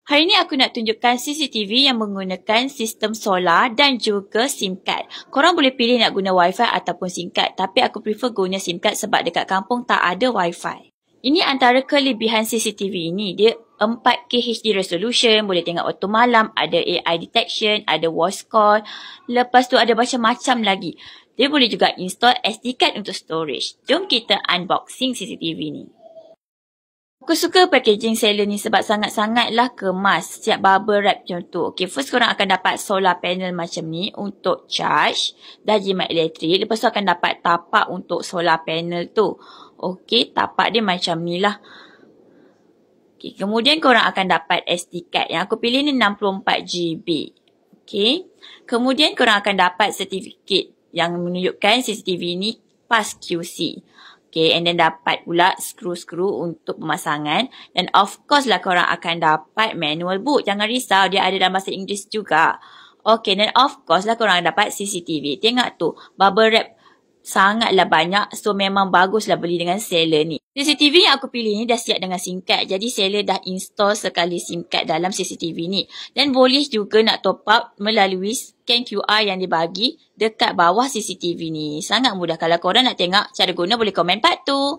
Hari ni aku nak tunjukkan CCTV yang menggunakan sistem solar dan juga SIM card. Korang boleh pilih nak guna Wi-Fi ataupun SIM card. Tapi aku prefer guna SIM card sebab dekat kampung tak ada Wi-Fi. Ini antara kelebihan CCTV ini. Dia 4K HD resolution, boleh tengok waktu malam, ada AI detection, ada voice call. Lepas tu ada macam-macam lagi. Dia boleh juga install SD card untuk storage. Jom kita unboxing CCTV ni. Aku suka packaging seller ni sebab sangat-sangatlah kemas. Siap bubble wrap macam tu. Okay, first korang akan dapat solar panel macam ni untuk charge dah jimat elektrik. Lepas tu akan dapat tapak untuk solar panel tu. Okay, tapak dia macam ni lah. Okay, kemudian korang akan dapat SD card. Yang aku pilih ni 64GB. Okay, kemudian korang akan dapat sertifikat yang menunjukkan CCTV ni PAS QC. Okay, and then dapat pula skru-skru untuk pemasangan. Dan of course lah korang akan dapat manual boot. Jangan risau, dia ada dalam bahasa Inggeris juga. Okay, dan of course lah korang dapat CCTV. Tengok tu, bubble wrap sangatlah banyak. So memang baguslah beli dengan seller ni. CCTV yang aku pilih ni dah siap dengan SIM card. Jadi seller dah install sekali SIM card dalam CCTV ni. Dan boleh juga nak top up melalui scan QR yang dibagi dekat bawah CCTV ni. Sangat mudah. Kalau korang nak tengok cara guna boleh komen part tu.